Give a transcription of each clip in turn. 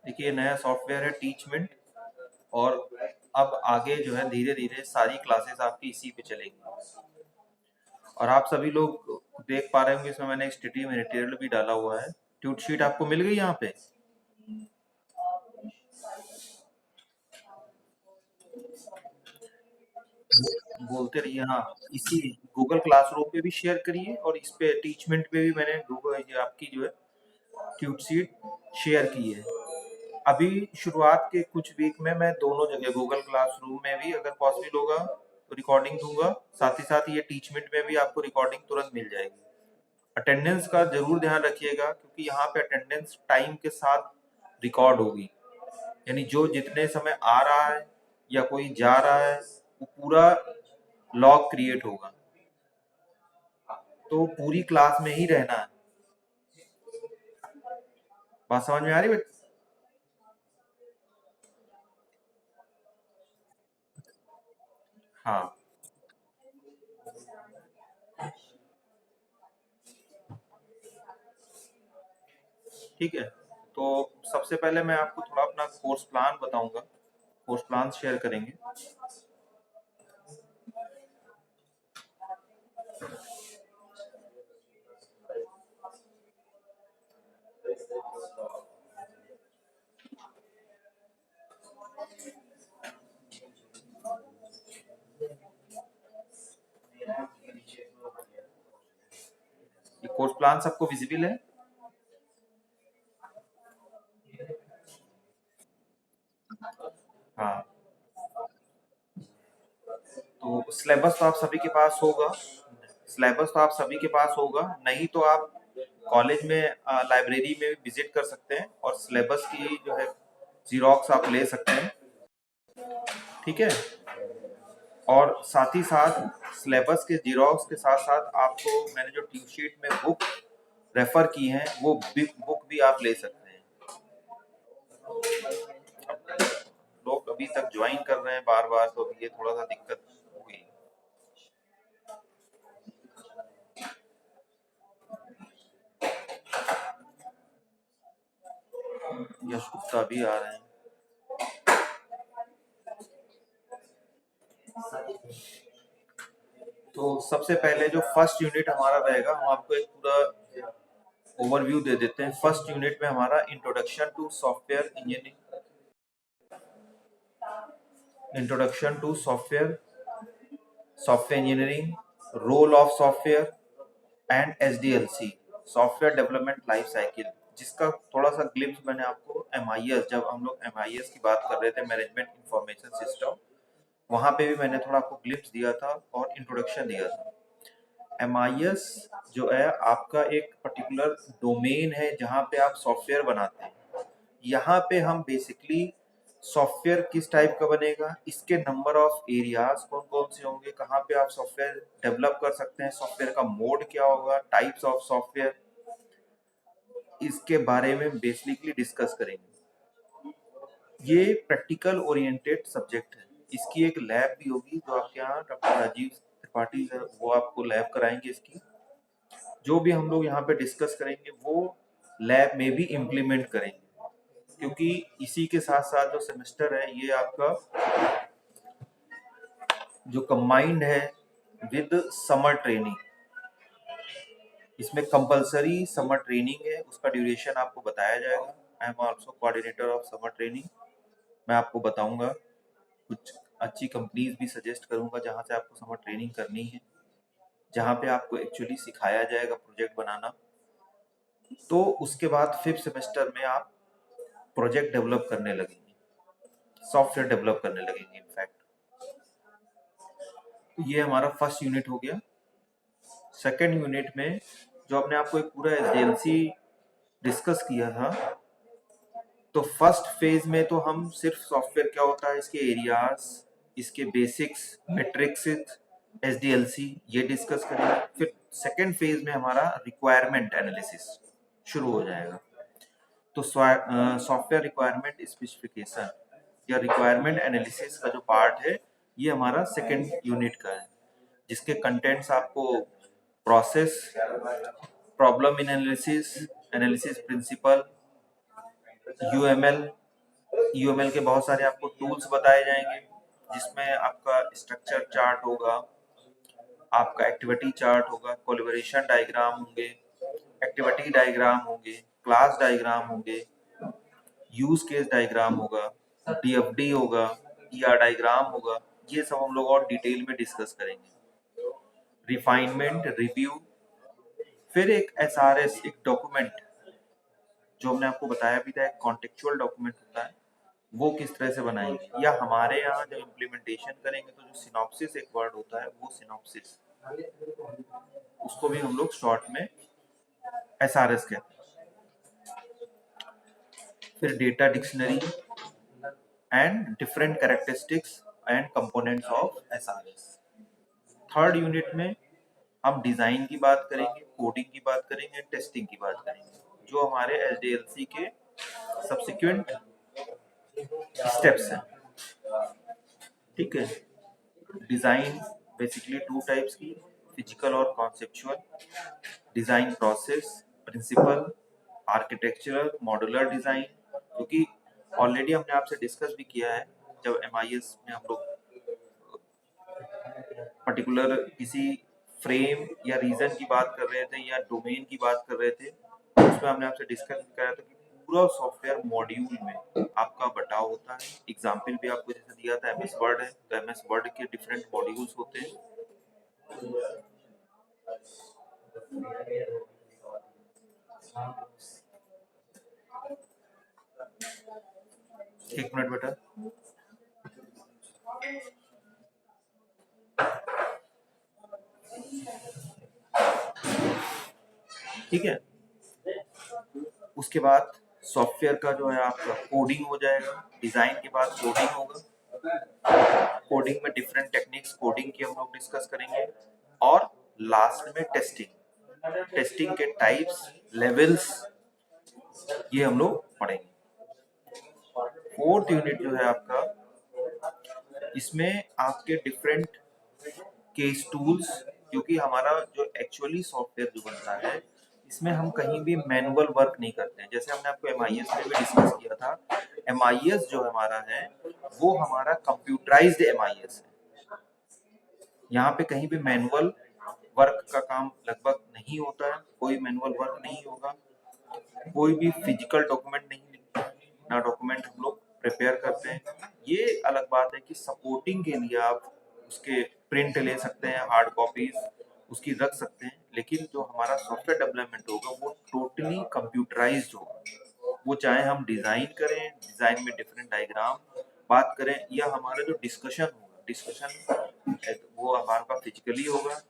देखिए ये नया सॉफ्टवेयर है टीचमेंट, और अब आगे जो है धीरे धीरे सारी क्लासेस आपकी इसी पे चलेंगी। और आप सभी लोग देख पा रहे होंगे इसमें मैंने स्टडी मटेरियल भी डाला हुआ है। ट्यूट शीट आपको मिल गई यहाँ पे? बोलते रहिए हाँ। इसी गूगल क्लासरूम पे भी शेयर करिए, और इस पे टीचमेंट पे भी मैंने गूगल ये आपकी जो है ट्यूट शीट शेयर की है। अभी शुरुआत के कुछ वीक में मैं दोनों जगह गूगल क्लासरूम में भी अगर पॉसिबल होगा तो रिकॉर्डिंग दूंगा, साथ ही साथ ये टीचमेंट में भी आपको रिकॉर्डिंग तुरंत मिल जाएगी। अटेंडेंस का जरूर ध्यान रखिएगा, क्योंकि यहाँ पे अटेंडेंस टाइम के साथ रिकॉर्ड होगी, यानी जो जितने समय आ रहा है या कोई जा रहा है वो पूरा लॉग क्रिएट होगा। तो पूरी क्लास में ही रहना है। बात समझ में आ रही है? हाँ ठीक है। तो सबसे पहले मैं आपको थोड़ा अपना कोर्स प्लान बताऊंगा, कोर्स प्लान शेयर करेंगे। ये कोर्स प्लान सबको विजिबल है? हाँ। तो सिलेबस तो आप सभी के पास होगा, सिलेबस तो आप सभी के पास होगा, नहीं तो आप कॉलेज में लाइब्रेरी में विजिट कर सकते हैं और सिलेबस की जो है जीरोक्स आप ले सकते हैं। ठीक है। और साथ ही साथ सिलेबस के जीरोक्स के साथ साथ आपको मैंने जो ट्यूब शीट में बुक रेफर की हैं वो बुक भी आप ले सकते हैं। लोग अभी तक ज्वाइन कर रहे हैं बार बार, तो ये थोड़ा सा दिक्कत हो गई। यश गुप्ता भी आ रहे हैं। तो सबसे पहले जो फर्स्ट यूनिट हमारा रहेगा, हम आपको एक पूरा ओवरव्यू दे देते हैं। फर्स्ट यूनिट में हमारा introduction to software engineering, introduction to software software engineering, role of software and SDLC, software development life cycle, जिसका थोड़ा सा ग्लिम्स मैंने आपको एमआईएस, जब हम लोग एमआईएस की बात कर रहे थे, मैनेजमेंट इंफॉर्मेशन सिस्टम, वहां पे भी मैंने थोड़ा आपको ग्लिम्स दिया था और इंट्रोडक्शन दिया था। एमआईएस जो है आपका एक पर्टिकुलर डोमेन है जहाँ पे आप सॉफ्टवेयर बनाते हैं। यहाँ पे हम बेसिकली सॉफ्टवेयर किस टाइप का बनेगा, इसके नंबर ऑफ एरियाज कौन कौन से होंगे, कहाँ पे आप सॉफ्टवेयर डेवलप कर सकते हैं, सॉफ्टवेयर का मोड क्या होगा, टाइप्स ऑफ सॉफ्टवेयर, इसके बारे में बेसिकली डिस्कस करेंगे। ये प्रैक्टिकल ओरिएंटेड सब्जेक्ट है। इसकी एक लैब भी होगी जो आपके यहाँ डॉक्टर राजीव त्रिपाठी है वो आपको लैब कराएंगे। इसकी जो भी हम लोग यहाँ पे डिस्कस करेंगे वो लैब में भी इम्प्लीमेंट करेंगे, क्योंकि इसी के साथ साथ जो सेमेस्टर है ये आपका जो कंबाइंड है विद समर ट्रेनिंग, इसमें कंपलसरी समर ट्रेनिंग है, उसका ड्यूरेशन आपको बताया जाएगा। I am also coordinator of summer training. मैं आपको बताऊंगा, कुछ अच्छी कंपनीज भी सजेस्ट करूंगा जहां से आपको समर ट्रेनिंग करनी है, जहां पे आपको एक्चुअली सिखाया जाएगा प्रोजेक्ट बनाना। तो उसके बाद फिफ्थ सेमेस्टर में आप प्रोजेक्ट डेवलप करने लगेंगे, सॉफ्टवेयर डेवलप करने लगेंगे इनफैक्ट। तो ये हमारा फर्स्ट यूनिट हो गया। सेकेंड यूनिट में जो अपने आपको एक पूरा एसडीएलसी डिस्कस किया था, तो फर्स्ट फेज में तो हम सिर्फ सॉफ्टवेयर क्या होता है, इसके एरियाज, इसके बेसिक्स, मेट्रिक्स, SDLC ये डिस्कस करेंगे। फिर सेकेंड फेज में हमारा रिक्वायरमेंट एनालिसिस शुरू हो जाएगा। तो सॉफ्टवेयर रिक्वायरमेंट स्पेसिफिकेशन या रिक्वायरमेंट एनालिसिस का जो पार्ट है ये हमारा सेकेंड यूनिट का है, जिसके कंटेंट्स आपको process, problem analysis, analysis principle, UML, UML के बहुत सारे आपको टूल्स बताए जाएंगे, जिसमें आपका स्ट्रक्चर चार्ट होगा, आपका एक्टिविटी चार्ट होगा, कोलैबोरेशन डायग्राम होंगे, एक्टिविटी डायग्राम होंगे, क्लास डायग्राम होंगे, यूज केस डायग्राम होगा, डीएफडी होगा, ईआर डायग्राम होगा। ये सब हम लोग और डिटेल में डिस्कस करेंगे। रिफाइनमेंट, रिव्यू, फिर एक एसआरएस, एक डॉक्यूमेंट जो हमने आपको बताया भी था, एक कॉन्टेक्चुअल डॉक्यूमेंट होता है, वो किस तरह से बनाएंगे, या हमारे यहाँ जब इम्प्लीमेंटेशन करेंगे तो जो सिनॉप्सिस एक वर्ड होता है वो सिनॉप्सिस, उसको भी हम लोग शॉर्ट में एसआरएस कहते हैं। फिर data dictionary and different characteristics and components of SRS. Third unit में हम डिजाइन की बात करेंगे, कोडिंग की बात करेंगे, टेस्टिंग की बात करेंगे, जो हमारे एसडीएलसी के सब्सिक्वेंट स्टेप्स हैं। ठीक है। डिजाइन बेसिकली टू टाइप्स की, फिजिकल और conceptual. Design process, principle, architectural, modular design, क्योंकि ऑलरेडी हमने आपसे डिस्कस भी किया है जब एमआईएस में हम लोग पर्टिकुलर किसी फ्रेम या रीजन की बात कर रहे थे या डोमेन की बात कर रहे थे, उसमें हमने आपसे डिस्कस कराया था कि पूरा सॉफ्टवेयर मॉड्यूल में आपका बटाव होता है। एग्जाम्पल भी आपको जैसे दिया था, एमएस वर्ड है तो एमएस वर्ड के डिफरेंट मॉड्यूल्स होते हैं। एक मिनट बेटा। ठीक है। उसके बाद सॉफ्टवेयर का जो है आपका कोडिंग हो जाएगा, डिजाइन के बाद कोडिंग होगा, कोडिंग में डिफरेंट टेक्निक्स कोडिंग की हम लोग डिस्कस करेंगे, और लास्ट में टेस्टिंग, टेस्टिंग के टाइप्स, लेवल्स, ये हम लोग पढ़ेंगे। फोर्थ यूनिट जो है आपका, इसमें आपके डिफरेंट केस टूल्स, क्योंकि हमारा जो एक्चुअली सॉफ्टवेयर जो बनता है इसमें हम कहीं भी मैनुअल वर्क नहीं करते हैं। जैसे हमने आपको एमआईएस में भी डिस्कस किया था, एमआईएस जो हमारा है वो हमारा कंप्यूटराइज्ड एमआईएस है। यहाँ पे कहीं भी मैनुअल वर्क का काम लगभग नहीं होता है, कोई मैनुअल वर्क नहीं होगा, कोई भी फिजिकल डॉक्यूमेंट नहीं लिखते, ना डॉक्यूमेंट हम लोग प्रिपेयर करते हैं। ये अलग बात है कि सपोर्टिंग के लिए आप उसके प्रिंट ले सकते हैं, हार्ड कॉपीज उसकी रख सकते हैं, लेकिन जो हमारा सॉफ्टवेयर डेवलपमेंट होगा वो टोटली कंप्यूटराइज्ड होगा। वो चाहे हम डिजाइन करें, डिजाइन में डिफरेंट डायग्राम बात करें, या हमारा जो डिस्कशन होगा, डिस्कशन वो हमारा फिजिकली होगा।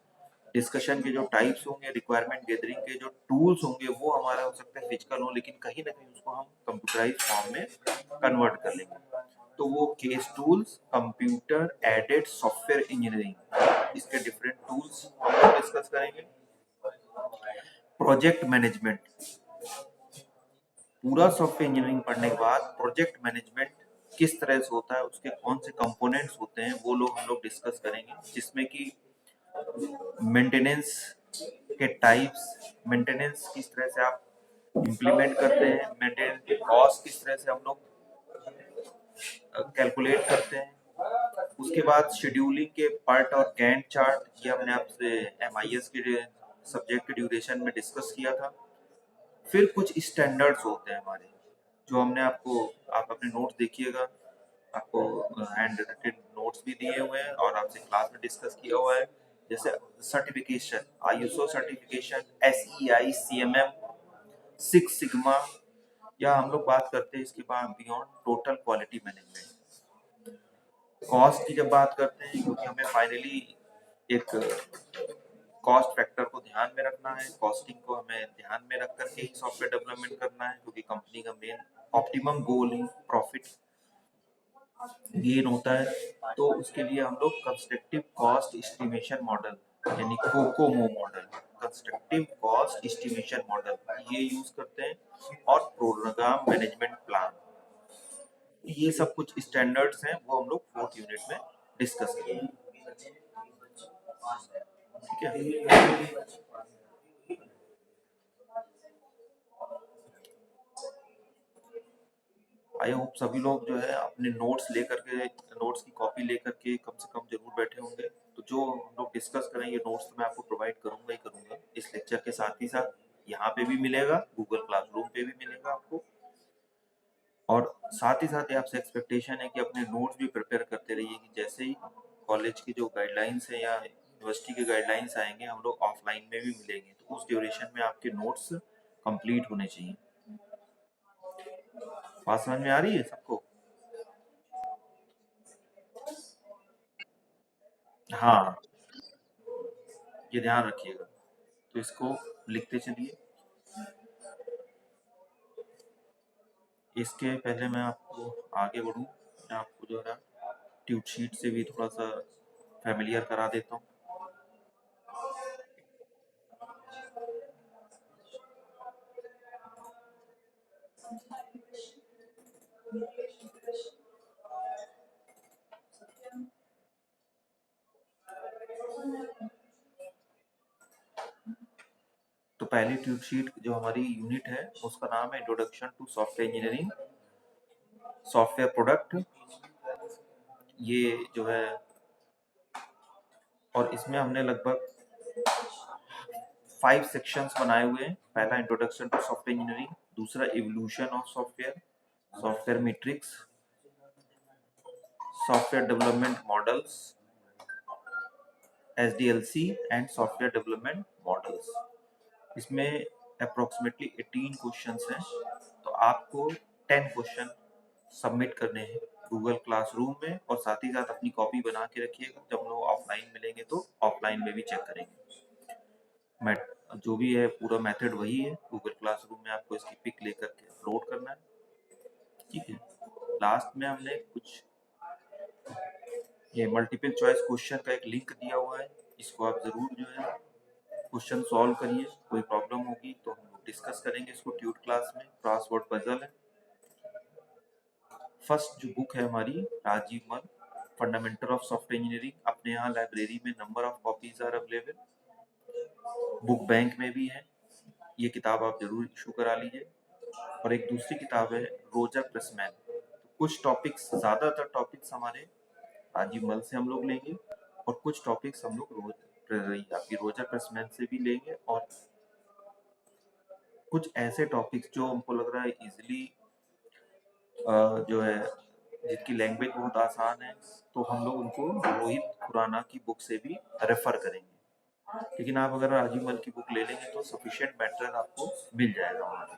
डिस्कशन के जो टाइप्स होंगे, रिक्वायरमेंट गैदरिंग के जो टूल्स होंगे वो हमारा हो सकता है फिजिकल हो, लेकिन कहीं ना कहीं उसको हम कंप्यूटराइज फॉर्म में कन्वर्ट कर लेंगे। तो वो case tools, computer aided software engineering, इसके डिफरेंट टूल्स हम लोग डिस्कस करेंगे। प्रोजेक्ट मैनेजमेंट, पूरा सॉफ्टवेयर इंजीनियरिंग पढ़ने के बाद प्रोजेक्ट मैनेजमेंट किस तरह से होता है, उसके कौन से कंपोनेंट्स होते हैं, वो लोग हम लोग डिस्कस करेंगे, जिसमें कि मेंटेनेंस के टाइप्स, मेंटेनेंस किस तरह से आप इम्प्लीमेंट करते हैं, मेंटेनेंस के कॉस्ट किस तरह से हम लोग कैलकुलेट करते हैं। उसके बाद शेड्यूलिंग के पार्ट और गैंट चार्ट, ये हमने आपसे एमआईएस के सब्जेक्ट के ड्यूरेशन में डिस्कस किया था। फिर कुछ स्टैंडर्ड्स होते हैं हमारे, जो हमने आपको, आप अपने नोट्स देखिएगा, आपको हैंड रिटन नोट्स भी दिए हुए हैं और आपसे क्लास में डिस्कस किया हुआ है। जैसे certification, ISO certification, SEI, CMM, six sigma, या हम लोग बात करते हैं इसके बाद beyond total quality management. Cost की जब बात करते हैं, क्योंकि हमें फाइनली एक कॉस्ट फैक्टर को ध्यान में रखना है, कॉस्टिंग को हमें ध्यान में रख करके ही सॉफ्टवेयर डेवलपमेंट करना है, क्योंकि कंपनी का मेन ऑप्टिमम गोल ही प्रॉफिट गेन होता है, तो उसके लिए हम लोग कंस्ट्रक्टिव कॉस्ट एस्टिमेशन मॉडल यानी Kokomo model, constructive cost estimation model ये यूज करते हैं, और प्रोग्राम मैनेजमेंट प्लान, ये सब कुछ स्टैंडर्ड्स हैं, वो हम लोग फोर्थ यूनिट में डिस्कस करेंगे। ठीक है। आई होप सभी लोग जो है अपने नोट्स लेकर के, नोट्स की कॉपी लेकर के कम से कम जरूर बैठे होंगे। तो जो हम लोग डिस्कस करेंगे नोट्स तो मैं आपको प्रोवाइड करूंगा ही करूंगा इस लेक्चर के साथ ही साथ, यहाँ पे भी मिलेगा, गूगल क्लासरूम पे भी मिलेगा आपको। और साथ ही साथ ये आपसे एक्सपेक्टेशन है कि अपने नोट्स भी प्रिपेयर करते रहिए, कि जैसे ही कॉलेज की जो गाइडलाइंस है या यूनिवर्सिटी के गाइडलाइंस आएंगे, हम लोग ऑफलाइन में भी मिलेंगे, तो उस ड्यूरेशन में आपके नोट्स कंप्लीट होने चाहिए। बात समझ में आ रही है सबको? हाँ, ये ध्यान रखिएगा। तो इसको लिखते चलिए। इसके पहले मैं आपको आगे बढ़ूँ, मैं आपको जो है ट्यूट शीट से भी थोड़ा सा फैमिलियर करा देता हूँ। तो पहली ट्यूट शीट जो हमारी यूनिट है उसका नाम है introduction to software engineering software product. ये जो है, और इसमें हमने लगभग 5 सेक्शंस बनाए हुए हैं। पहला इंट्रोडक्शन टू सॉफ्टवेयर इंजीनियरिंग, दूसरा evolution of software, software matrix, software development models, SDLC and software development models. इसमें अप्रोक्सीमेटली 18 क्वेश्चंस हैं, तो आपको 10 क्वेश्चन सबमिट करने हैं गूगल क्लासरूम में, और साथ ही साथ अपनी कॉपी बना के रखिएगा, जब हम लोग ऑफलाइन मिलेंगे तो ऑफलाइन में भी चेक करेंगे। मैं जो भी है पूरा मेथड वही है, गूगल क्लासरूम में आपको इसकी पिक लेकर के अपलोड करना है। ठीक है। लास्ट में हमने कुछ ये मल्टीपल चॉइस क्वेश्चन का एक लिंक दिया हुआ है, इसको आप जरूर जो है क्वेश्चन सॉल्व करिए। कोई प्रॉब्लम होगी तो हम लोग डिस्कस करेंगे इसको ट्यूट क्लास में। क्रॉसवर्ड पजल है। फर्स्ट जो बुक है हमारी, राजीव मल, फंडामेंटल ऑफ सॉफ्टवेयर इंजीनियरिंग, अपने यहाँ लाइब्रेरी में number of copies are available, book bank में भी है, ये किताब आप जरूर इशू करा लीजिए। और एक दूसरी किताब है रोजर प्रेसमैन। तो कुछ टॉपिक्स, ज्यादातर टॉपिक्स हमारे राजीव मल से हम लोग लेंगे, और कुछ टॉपिक्स हम लोग आपकी रोजर प्रेसमैन से भी लेंगे, और कुछ ऐसे टॉपिक्स जो हमको लग रहा है इजिली जो है जिनकी लैंग्वेज बहुत आसान है, तो हम लोग उनको रोहित खुराना की बुक से भी रेफर करेंगे। लेकिन आप अगर राजीव मल की बुक ले लेंगे तो सफिशिएंट मैटेरियल आपको मिल जाएगा वहाँ पे।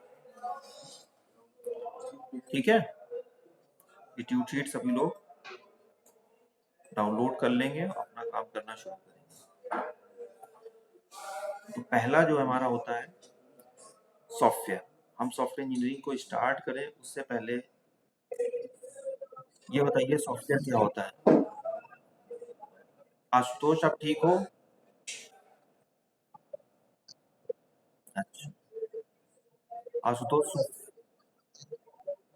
ठीक है। ये ट्यूट शीट सभी लोग डाउनलोड कर लेंगे, अपना काम करना शुरू करेंगे। तो पहला जो हमारा होता है सॉफ्टवेयर। हम सॉफ्टवेयर इंजीनियरिंग को स्टार्ट करें उससे पहले ये बताइए सॉफ्टवेयर क्या होता है। आशुतोष आप ठीक हो? अच्छा, आशुतोष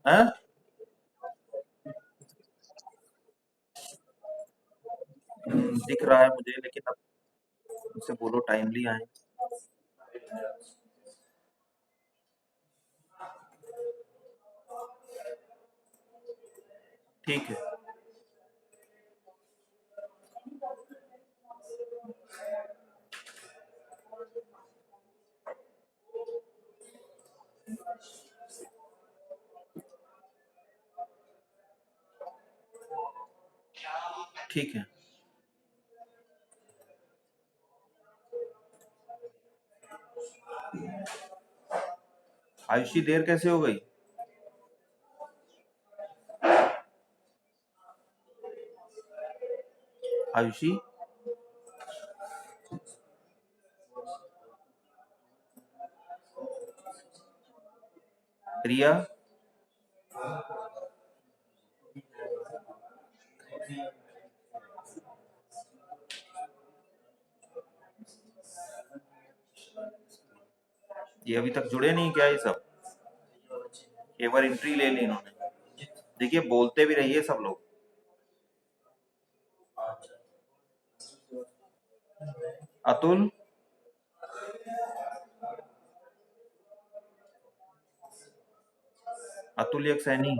हैं? दिख रहा है मुझे, लेकिन अब उनसे बोलो टाइमली आए। ठीक है। ठीक है। आयुषी देर कैसे हो गई? आयुषी, प्रिया, ये अभी तक जुड़े नहीं क्या ये सब? एक बार एंट्री ले ली इन्होंने। देखिए बोलते भी रहिए सब लोग। अतुल, अतुल एक सैनी।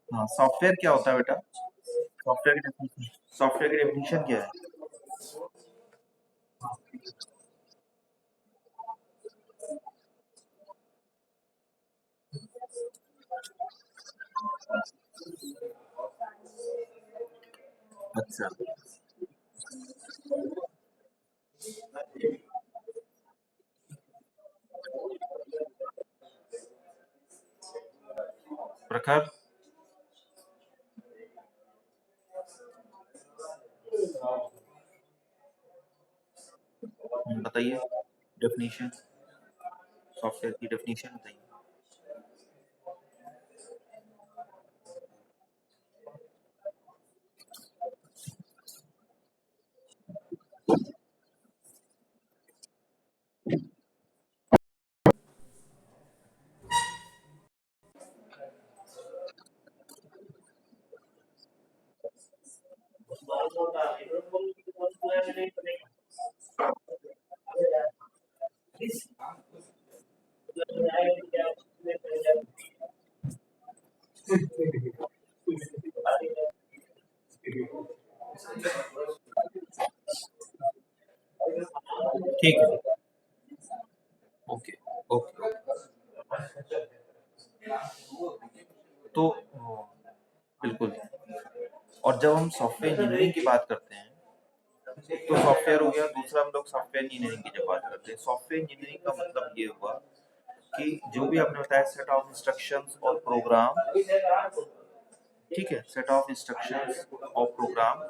हाँ, सॉफ्टवेयर क्या होता है बेटा? सॉफ्टवेयर की डेफिनेशन क्या है? अच्छा, प्रखर, बताइए डेफिनेशन, सॉफ्टवेयर की डेफिनेशन बताइए। ठीक है, ओके, ओके। तो बिल्कुल। और जब हम सॉफ्टवेयर इंजीनियरिंग की बात करते हैं, तो सॉफ्टवेयर हो गया, दूसरा हम लोग सॉफ्टवेयर इंजीनियरिंग की जब बात करते हैं, सॉफ्टवेयर इंजीनियरिंग का मतलब ये हुआ कि जो भी आपने बताया सेट ऑफ इंस्ट्रक्शंस और प्रोग्राम, ठीक है, सेट ऑफ इंस्ट्रक्शंस और programme,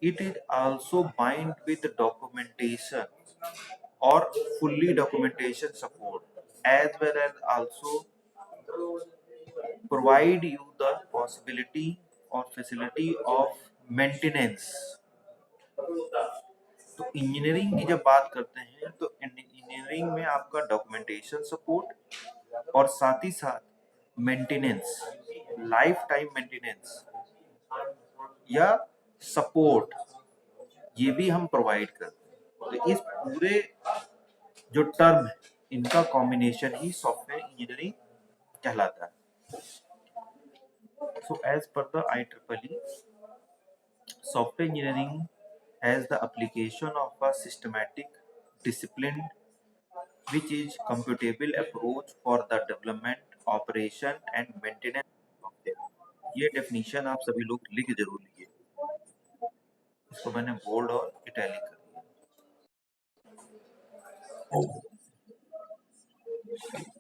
it is also bind with documentation or fully documentation support, as well as also provide you the possibility or facility of maintenance। तो इंजीनियरिंग की जब बात करते हैं तो इंजीनियरिंग में आपका डॉक्यूमेंटेशन सपोर्ट और साथ ही साथ मेंटेनेंस, लाइफ टाइम मेंटेनेंस या सपोर्ट, ये भी हम प्रोवाइड करते हैं। तो इस पूरे जो टर्म है, इनका कॉम्बिनेशन ही सॉफ्टवेयर इंजीनियरिंग कहलाता है। So as per the IEEE, software engineering has the application of a systematic, disciplined, which is computable approach for the development, operation and maintenance of software। ये डेफिनेशन आप सभी लोग लिख जरूर लीजिए। इसको मैंने बोल्ड और इटैलिक कर दिया,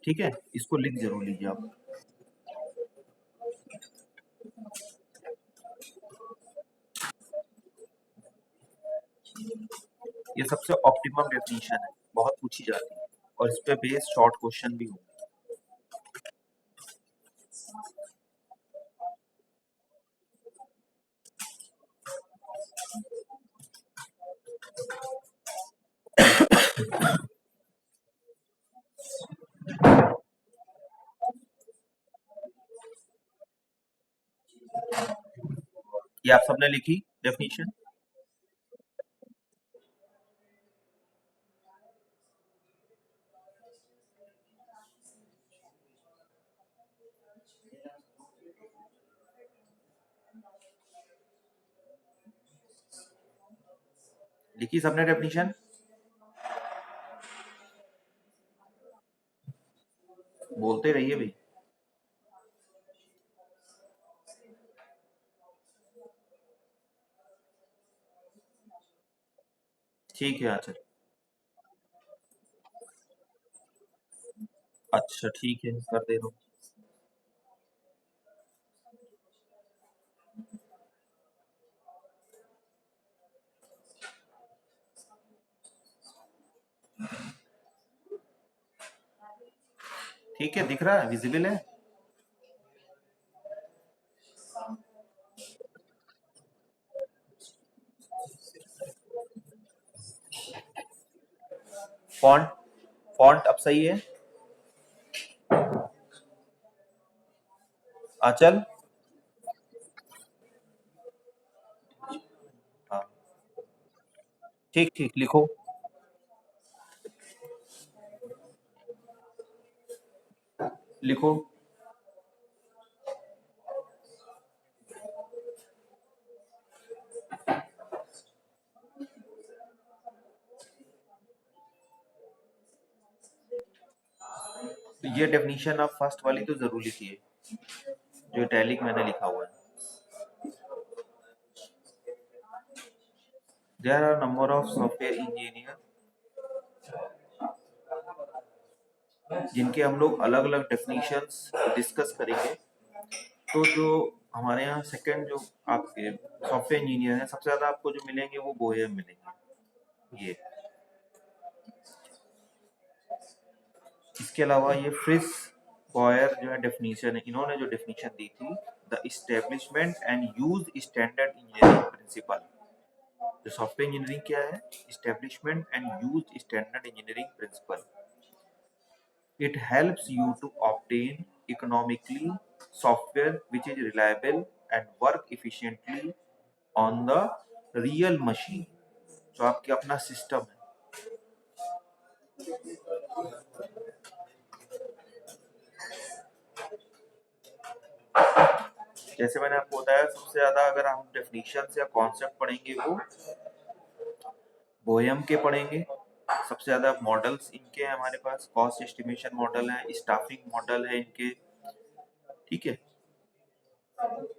ठीक है, इसको लिख जरूर लीजिए आप। ये सबसे ऑप्टिमम डेफिनेशन है, बहुत पूछी जाती है और इस पे बेस्ड शॉर्ट क्वेश्चन भी होंगे। ये आप सबने लिखी डेफिनेशन? लिखी सबने डेफिनेशन? बोलते रहिए भाई। ठीक है, अच्छा। अच्छा ठीक है, कर दे रहा हूँ। ठीक है, दिख रहा है, विजिबल है। फॉन्ट फॉन्ट अब सही है आंचल? हाँ, ठीक ठीक, लिखो। लिखो। तो ये डेफिनेशन अब फर्स्ट वाली तो जरूर लिखिए, जो इटैलिक मैंने लिखा हुआ है। There are number of software engineer जिनके हम लोग अलग अलग डेफिनेशंस डिस्कस करेंगे। तो जो हमारे यहाँ सेकंड जो आपके सॉफ्टवेयर इंजीनियर हैं, सबसे ज्यादा आपको जो मिलेंगे वो बोहेम मिलेंगे। ये इसके अलावा ये फ्रिस बॉयर जो है डेफिनेशन है, इन्होंने जो डेफिनेशन दी थी, the establishment and use standard engineering principle. जो सॉफ्टवेयर इंजीनियरिंग क्या है? Establishment and use standard engineering principle. It helps you to obtain economically software which is reliable and work efficiently on the real machine। जो आपके अपना system है। जैसे मैंने आपको बताया, सबसे ज्यादा अगर हम डेफिनेशन या कॉन्सेप्ट पढ़ेंगे वो बोयम के पढ़ेंगे। सबसे ज्यादा मॉडल्स इनके हैं हमारे पास, कॉस्ट एस्टिमेशन मॉडल है, स्टाफिंग मॉडल है इनके, ठीक है।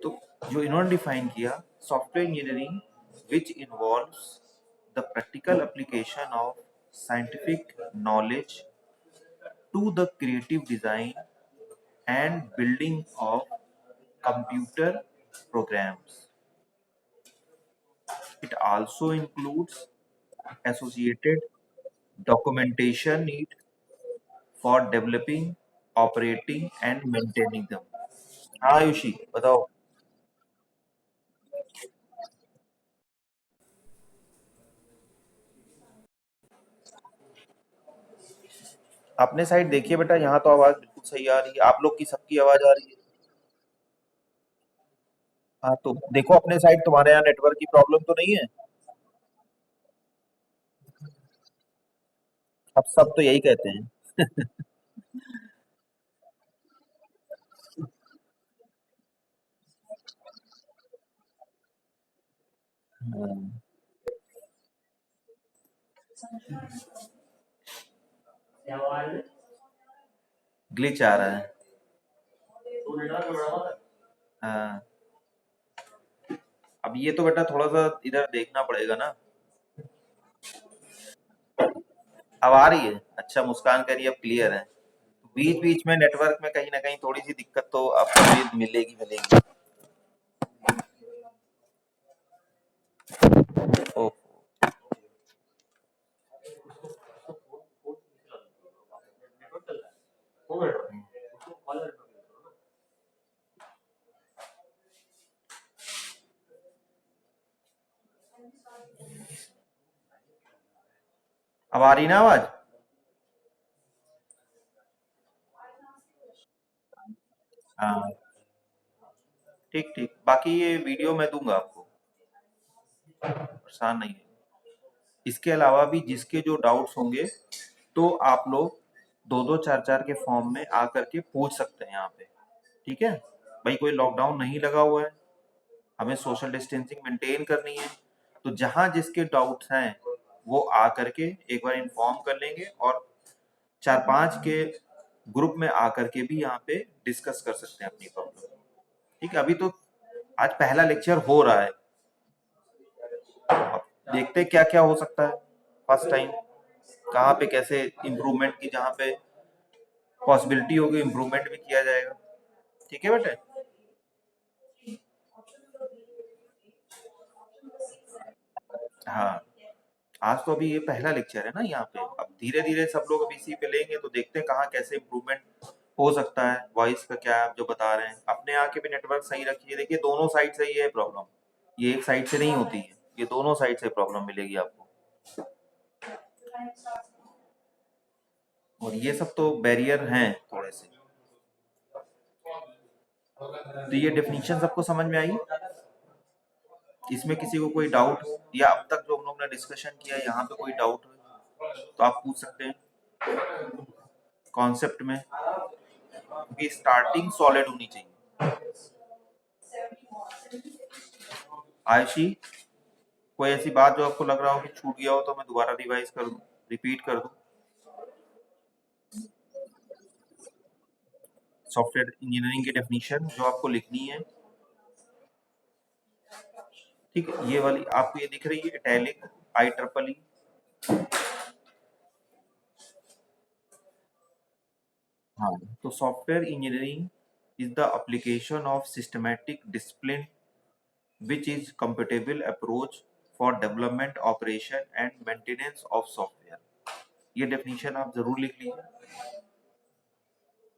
तो जो इन्होंने डिफाइन किया, software engineering which involves the practical application of scientific knowledge to the creative design and building of computer programs। It also includes associated documentation need for developing, operating and maintaining them। हाँ आयुषी बताओ। अपने side देखिए बेटा, यहाँ तो आवाज बिल्कुल सही आ रही है, आप लोग की सबकी आवाज आ रही है। हाँ तो देखो अपने साइड, तुम्हारे यहाँ नेटवर्क की प्रॉब्लम तो नहीं है? अब सब तो यही कहते हैं। ग्लिच आ रहा है। हाँ, अब ये तो बेटा थोड़ा सा इधर देखना पड़ेगा ना। अब आ रही है? अच्छा, मुस्कान कह रही है अब क्लियर है। बीच बीच में नेटवर्क में कहीं ना कहीं थोड़ी सी दिक्कत तो आपको भी मिलेगी मिलेगी। ओ, अब आ रही ना आवाज? हाँ, ठीक ठीक, बाकी ये वीडियो मैं दूंगा आपको, परेशान नहीं है। इसके अलावा भी जिसके जो डाउट्स होंगे, तो आप लोग दो दो चार चार के फॉर्म में आकर के पूछ सकते हैं यहाँ पे, ठीक है भाई। कोई लॉकडाउन नहीं लगा हुआ है, हमें सोशल डिस्टेंसिंग मेंटेन करनी है, तो जहां जिसके डाउट्स हैं वो आ करके एक बार इन्फॉर्म कर लेंगे, और चार पांच के ग्रुप में आकर के भी यहाँ पे डिस्कस कर सकते हैं अपनी प्रॉब्लम, ठीक है। अभी तो आज पहला लेक्चर हो रहा है, अब देखते हैं क्या क्या हो सकता है फर्स्ट टाइम, कहाँ पे कैसे इम्प्रूवमेंट की, जहाँ पे पॉसिबिलिटी होगी इम्प्रूवमेंट भी किया जाएगा, ठीक है बेटे। हाँ, आज तो अभी ये पहला लेक्चर है ना यहाँ पे, अब धीरे धीरे सब लोग अभी इसी पे लेंगे, तो देखते हैं कहाँ कैसे इम्प्रूवमेंट हो सकता है। वॉइस का क्या आप जो बता रहे हैं, अपने यहाँ के भी नेटवर्क सही रखिए। देखिए दोनों साइड से ये है प्रॉब्लम, ये एक साइड से नहीं होती है, ये दोनों साइड से प्रॉब्लम मिलेगी आपको। और ये सब तो बैरियर हैं थोड़े से। तो ये डेफिनेशन सबको समझ में आई? इसमें किसी को कोई डाउट हो, या अब तक जो हम लोग ने डिस्कशन किया यहाँ पे कोई डाउट हो तो आप पूछ सकते हैं कॉन्सेप्ट में, क्योंकि स्टार्टिंग सॉलिड होनी चाहिए। आयुषी, कोई ऐसी बात जो आपको लग रहा हो कि छूट गया हो तो मैं दोबारा रिवाइज कर दूं, रिपीट कर दूं? सॉफ्टवेयर इंजीनियरिंग की डेफिनेशन जो आपको लिखनी है, ठीक है, ये वाली आपको ये दिख रही है इटैलिक IEEE। हाँ, तो software engineering is the application of systematic discipline which is compatible approach for development, operation and maintenance of software। ये डेफिनेशन आप जरूर लिख लीजिए।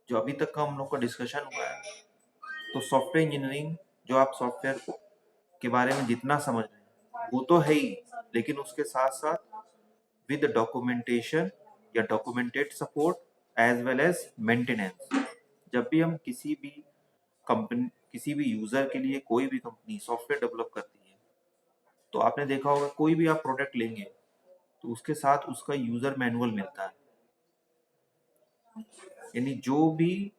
जो अभी तक का हम लोग का डिस्कशन हुआ है, तो सॉफ्टवेयर इंजीनियरिंग जो आप सॉफ्टवेयर के बारे में जितना समझ रहे हैं वो तो है ही, लेकिन उसके साथ साथ विद डॉक्यूमेंटेशन या documented support as well as maintenance. जब भी हम किसी भी कंपनी, किसी भी यूजर के लिए कोई भी कंपनी सॉफ्टवेयर डेवलप करती है, तो आपने देखा होगा कोई भी आप प्रोडक्ट लेंगे तो उसके साथ उसका यूजर मैनुअल मिलता है, यानी जो भी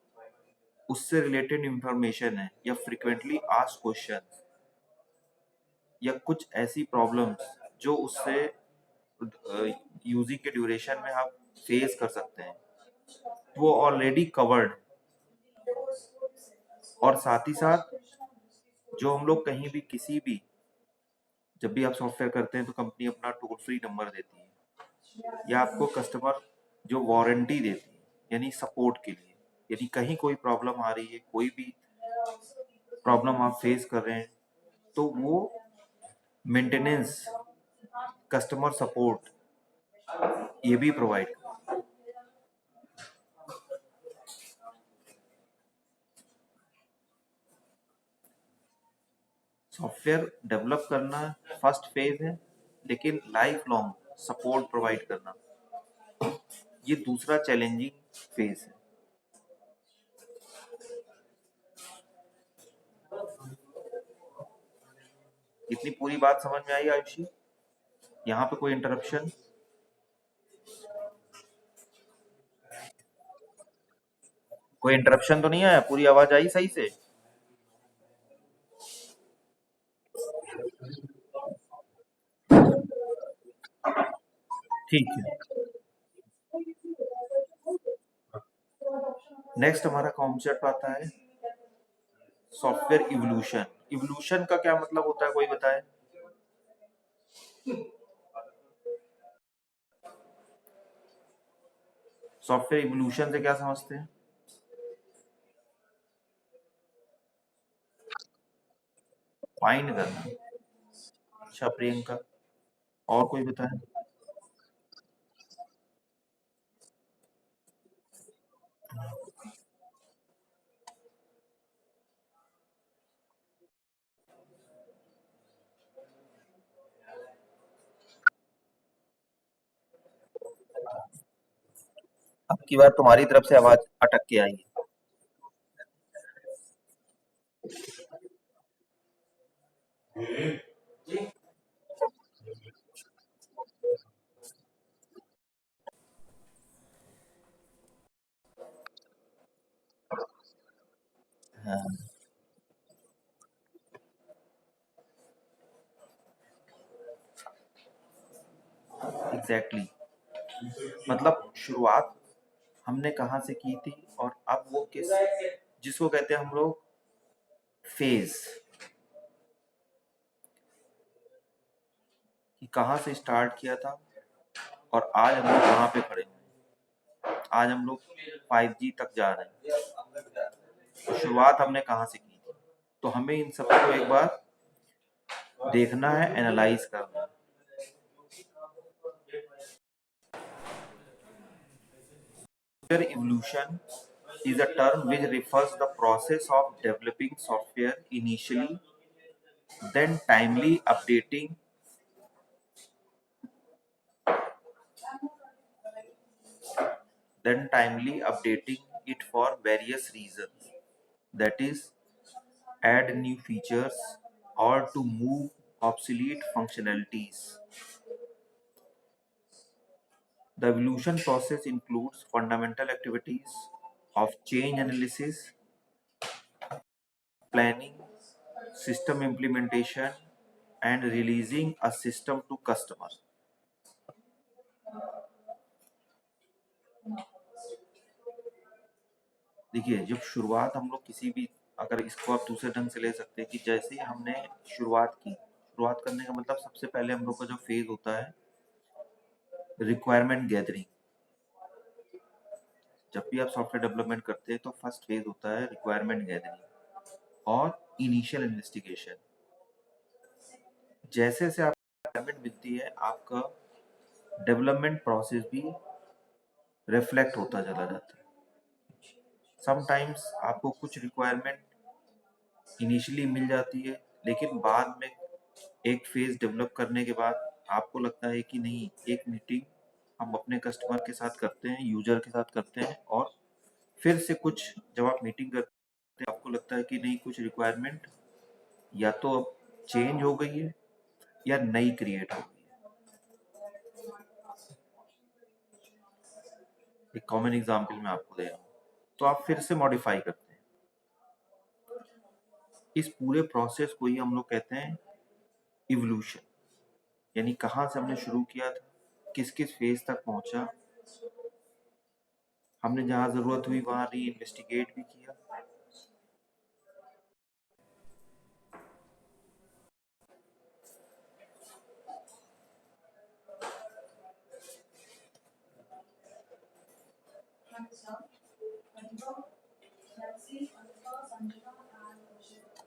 उससे रिलेटेड इंफॉर्मेशन है या फ्रिक्वेंटली आस्क्ड क्वेश्चन या कुछ ऐसी प्रॉब्लम्स जो उससे यूजिंग के ड्यूरेशन में आप फेस कर सकते हैं, वो ऑलरेडी कवर्ड। और साथ ही साथ जो हम लोग कहीं भी किसी भी, जब भी आप सॉफ्टवेयर करते हैं तो कंपनी अपना टोल फ्री नंबर देती है या आपको कस्टमर जो वारंटी देती है यानी सपोर्ट के लिए, यदि कहीं कोई प्रॉब्लम आ रही है, कोई भी प्रॉब्लम आप फेस कर रहे हैं, तो वो मेंटेनेंस, कस्टमर सपोर्ट ये भी प्रोवाइड। सॉफ्टवेयर डेवलप करना फर्स्ट फेज है, लेकिन लाइफ लॉन्ग सपोर्ट प्रोवाइड करना ये दूसरा चैलेंजिंग फेज है। इतनी पूरी बात समझ में आई आयुषी? यहाँ पे कोई इंटरप्शन? कोई इंटरप्शन तो नहीं आया? पूरी आवाज आई सही से? ठीक है। नेक्स्ट हमारा कॉन्सेप्ट आता है सॉफ्टवेयर इवोल्यूशन। इवोल्यूशन का क्या मतलब होता है, कोई बताए? सॉफ्टवेयर इवोल्यूशन से क्या समझते हैं? फाइंड करना। अच्छा प्रियंका, और कोई बताए? अब की बार तुम्हारी तरफ से आवाज अटक के आई है। हाँ, एग्जैक्टली exactly। मतलब शुरुआत हमने कहाँ से की थी और अब वो किस, जिसको कहते हैं हम लोग फेज, कि कहाँ से स्टार्ट किया था और आज हम लोग कहाँ पे खड़े हैं। आज हम लोग 5G तक जा रहे हैं, तो शुरुआत हमने कहाँ से की थी, तो हमें इन सबको एक बार देखना है, एनालाइज करना है। Software evolution is a term which refers the process of developing software initially, then timely updating then timely updating it for various reasons, that is add new features or to move obsolete functionalities. The evolution process includes fundamental activities of change analysis, planning, system implementation, and releasing a system to customer. देखिए, जब शुरुआत हम लोग किसी भी, अगर इसको आप दूसरे ढंग से ले सकते हैं कि जैसे ही हमने शुरुआत करने का मतलब सबसे पहले हम लोग का जो फेज होता है रिक्वायरमेंट गैदरिंग। जब भी आप सॉफ्टवेयर डेवलपमेंट करते हैं तो फर्स्ट फेज होता है रिक्वायरमेंट गैदरिंग और इनिशियल इन्वेस्टिगेशन। जैसे जैसे आपको रिक्वायरमेंट मिलती है आपका डेवलपमेंट प्रोसेस भी रिफ्लेक्ट होता चला जाता है। समटाइम्स आपको कुछ रिक्वायरमेंट इनिशियली मिल जाती है, लेकिन बाद में एक फेज डेवलप करने के बाद आपको लगता है कि नहीं, एक मीटिंग हम अपने कस्टमर के साथ करते हैं, यूजर के साथ करते हैं, और फिर से कुछ जब आप मीटिंग करते हैं आपको लगता है कि नहीं, कुछ रिक्वायरमेंट या तो अब चेंज हो गई है या नई क्रिएट हो गई है। एक कॉमन एग्जांपल मैं आपको दे रहा हूँ, तो आप फिर से मॉडिफाई करते हैं। इस पूरे प्रोसेस को ही हम लोग कहते हैं इवोल्यूशन, यानी कहाँ से हमने शुरू किया था, किस किस फेज तक पहुंचा, हमने जहाँ जरूरत हुई वहां री इन्वेस्टिगेट भी किया।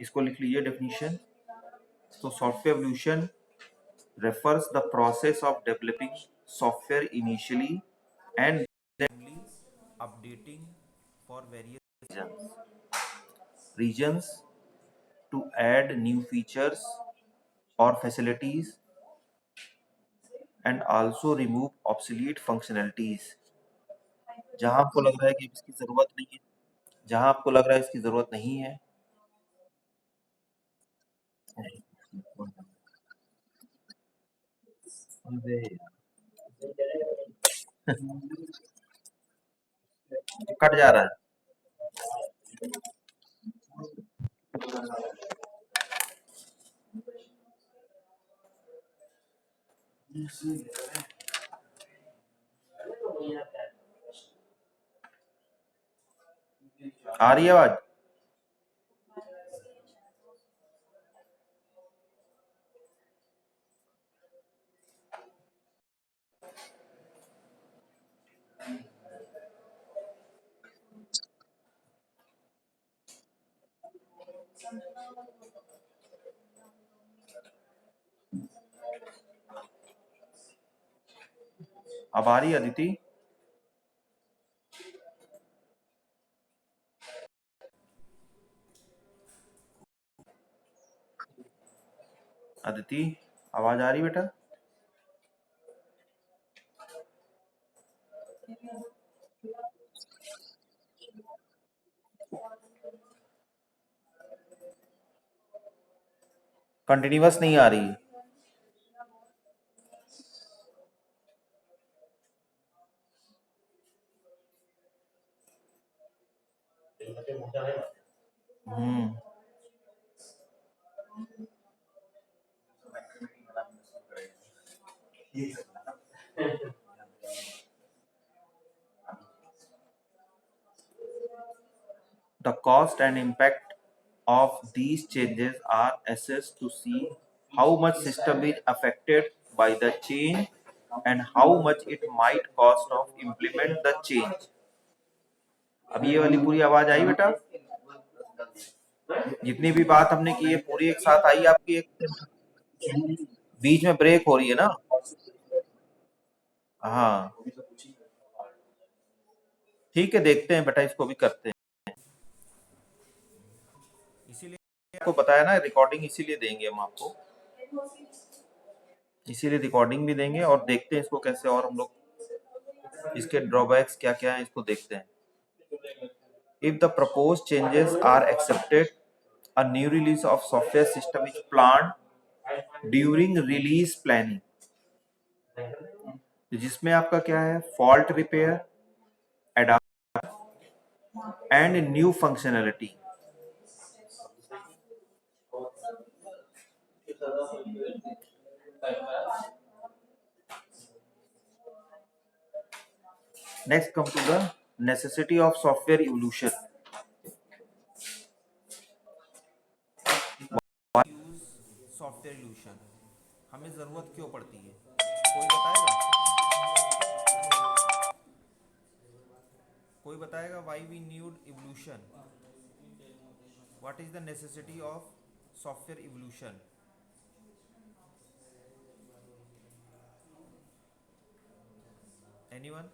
इसको लिख लीजिए डेफिनेशन। तो software evolution refers the process of developing software initially and then updating for various regions to add new features or facilities and also remove obsolete functionalities। जहां आपको लग रहा है कि इसकी जरूरत नहीं है, जहां आपको लग रहा है इसकी जरूरत नहीं है, कट जा रहा है। आ रही है आवाज? अब आ रही है अदिति? अदिति, आवाज आ रही बेटा? कंटिन्यूअस नहीं आ रही। हम्म। The cost and impact of these changes are assessed to see how much system is affected by the change and how much it might cost of implement the change। अब ये वाली पूरी आवाज आई बेटा? जितनी भी बात हमने की है पूरी एक साथ आई आपकी? एक बीच में ब्रेक हो रही है ना? हाँ, ठीक है, देखते हैं बेटा, इसको भी करते हैं। इसीलिए आपको बताया ना, रिकॉर्डिंग इसीलिए देंगे हम आपको, इसीलिए रिकॉर्डिंग भी देंगे और देखते हैं इसको कैसे और हम लोग इसके ड्रॉबैक्स क्या क्या है इसको देखते हैं. If the proposed changes are accepted, a new release of software system is planned during release planning, जिसमें आपका क्या है, fault repair, adapt and new functionality. Next come to the necessity of software evolution. Why use software evolution? हमें जरूरत क्यों पड़ती है, कोई बताएगा? कोई बताएगा why we need evolution? What is the necessity of software evolution? Anyone?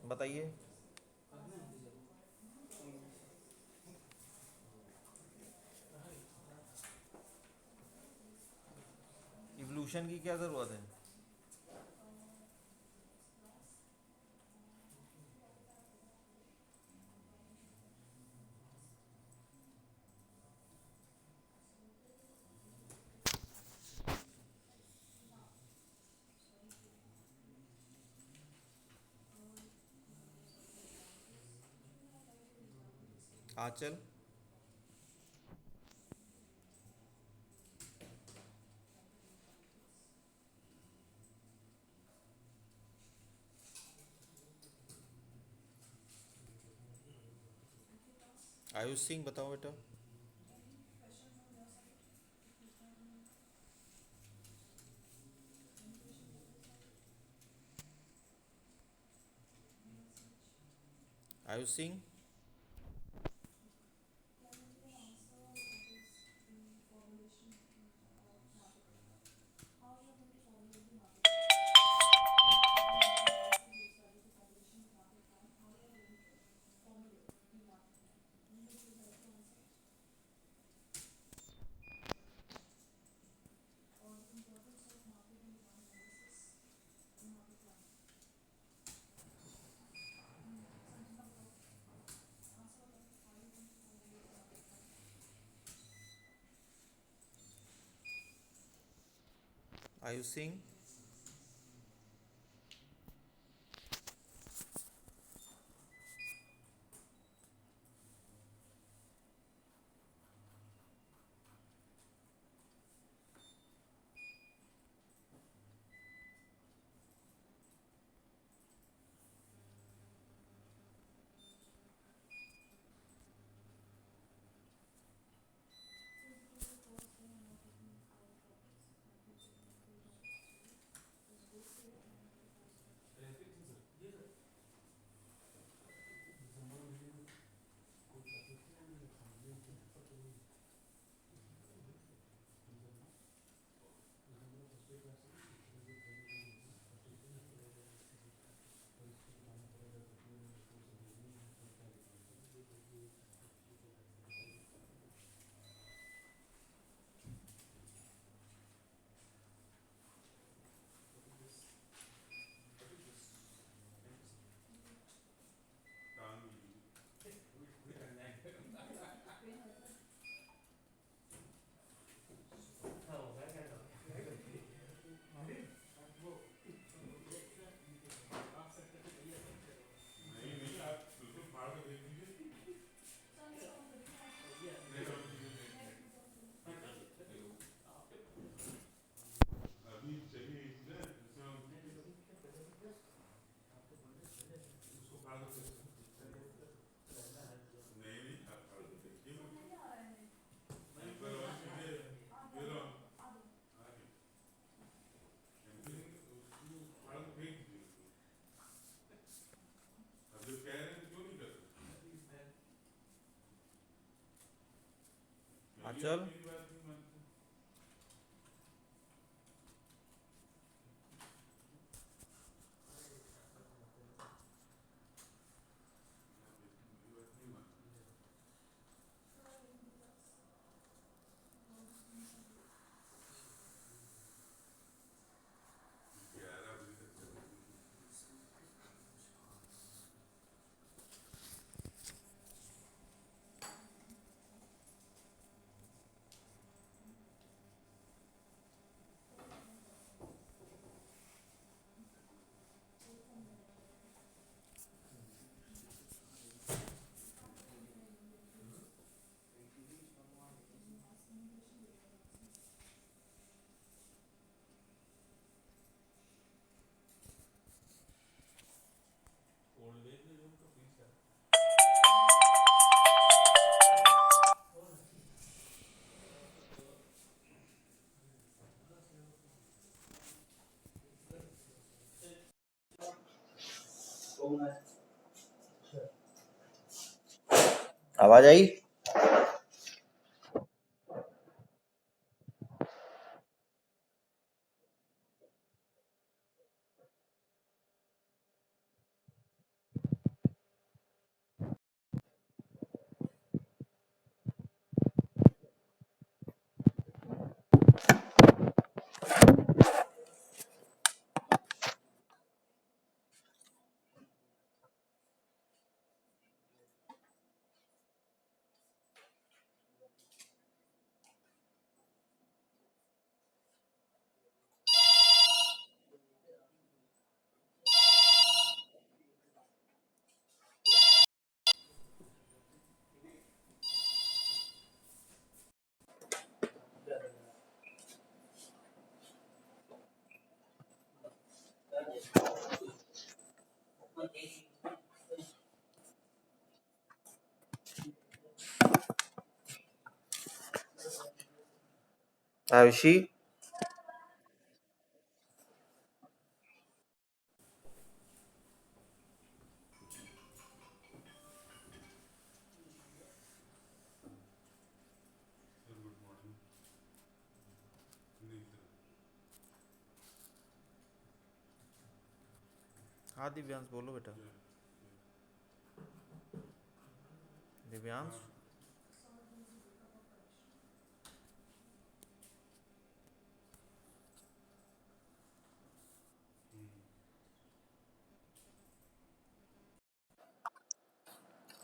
बताइए. इवोल्यूशन की क्या जरूरत है? आचल. आयुष सिंह बताओ बेटा. आयुष सिंह. आयुष सिंह. आचल. आवाज आई? आयुषी, हाँ दिव्यांश बोलो बेटा। दिव्यांश,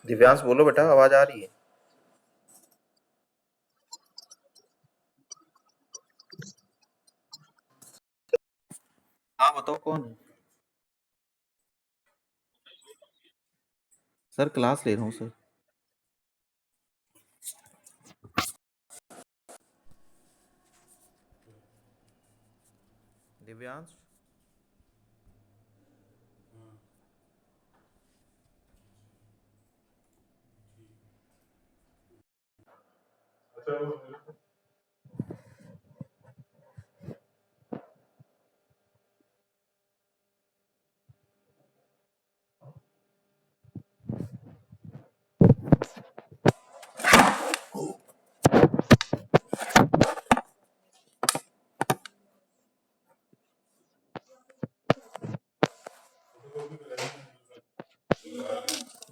दिव्यांश बोलो बेटा, आवाज आ रही है? हाँ बताओ कौन है? सर क्लास ले रहा हूँ सर। दिव्यांश,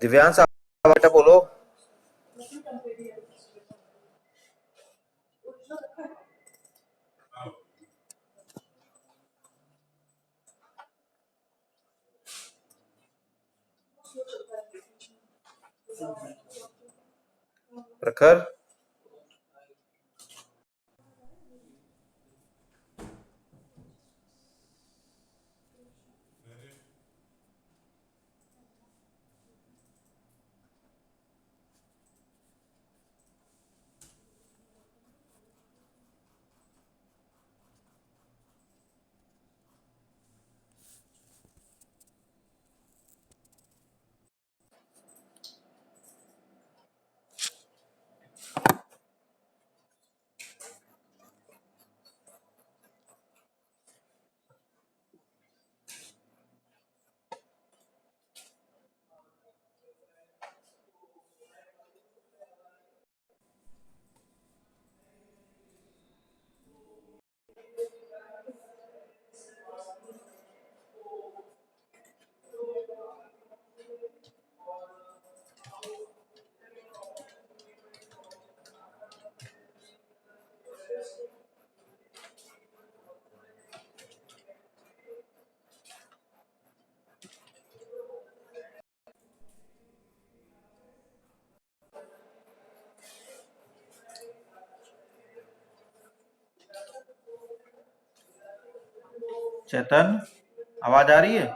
दिव्यांश बेटा बोलो। प्रखर, चेतन, आवाज आ रही है?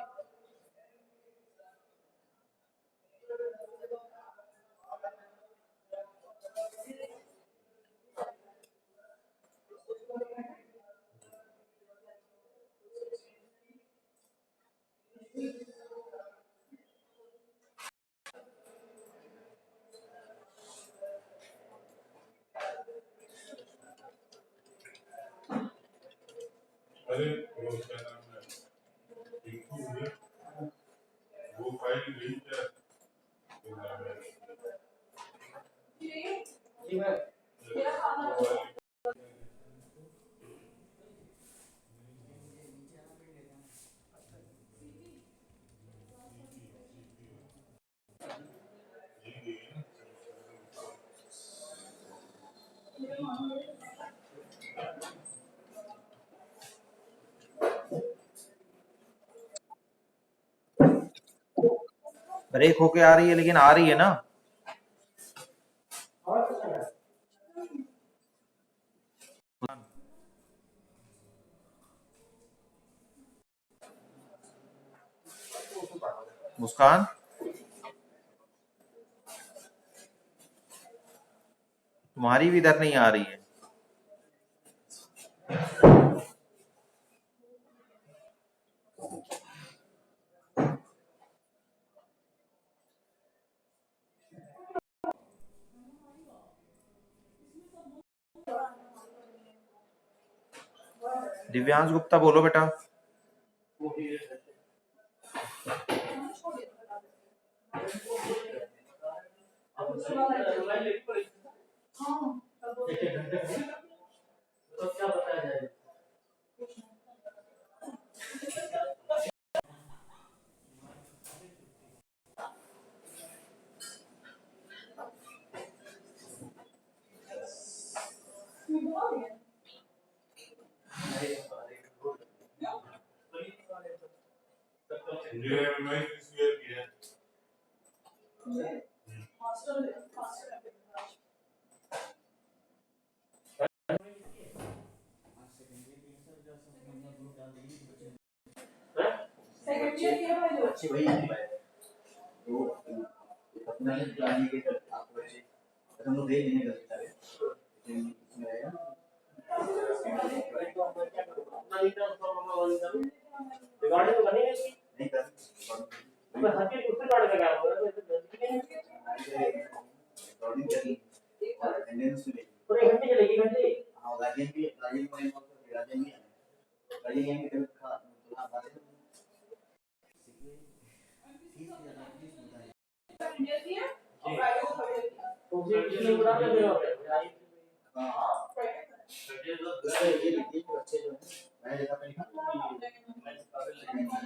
ब्रेक होके आ रही है, लेकिन आ रही है ना। मुस्कान, तुम्हारी भी इधर नहीं आ रही है। दिव्यांश गुप्ता बोलो बेटा।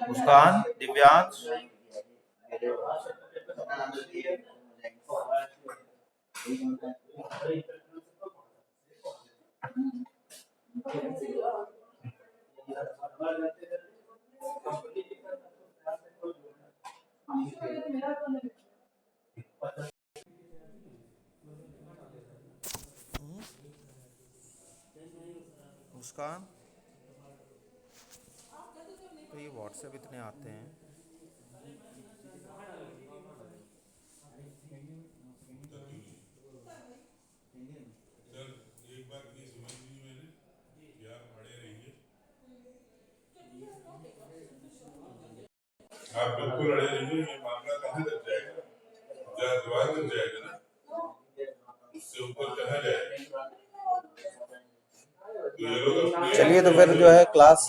मुस्कान, दिव्यांश, मुस्कान। तो ये व्हाट्सएप इतने आते हैं। सर एक बात ये समझ ली मैंने कि आप खड़े रहिए, आप बिल्कुल अड़े रहिए। ये मामला कहाँ तक जाएगा? जहाज तक जाएगा ना, उससे ऊपर कहाँ जाएगा? तो ये लोग अपने चलिए तो फिर जो है क्लास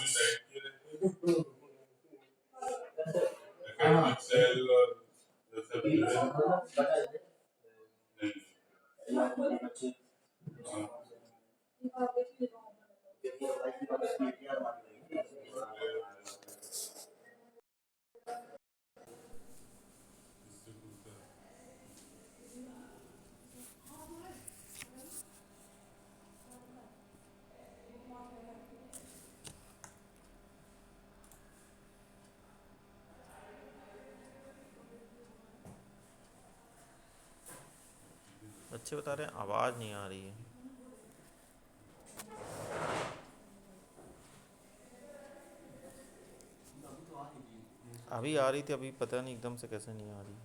एकेडमिक सेल और ये सब जो है बच्चे बता रहे हैं आवाज़ नहीं आ रही है। अभी आ रही थी, अभी पता नहीं एकदम से कैसे नहीं आ रही।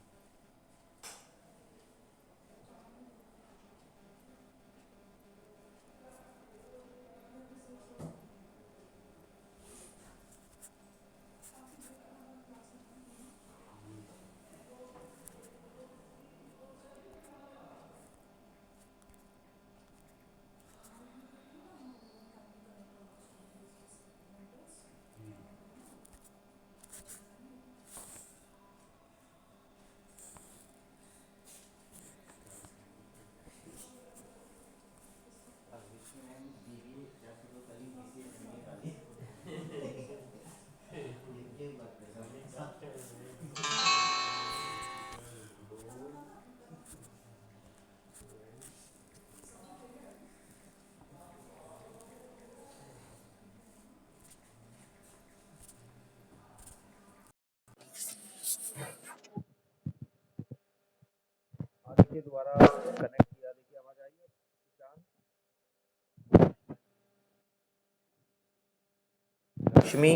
के द्वारा कनेक्ट किया। देखिए आवाज आई है ईशान? लक्ष्मी,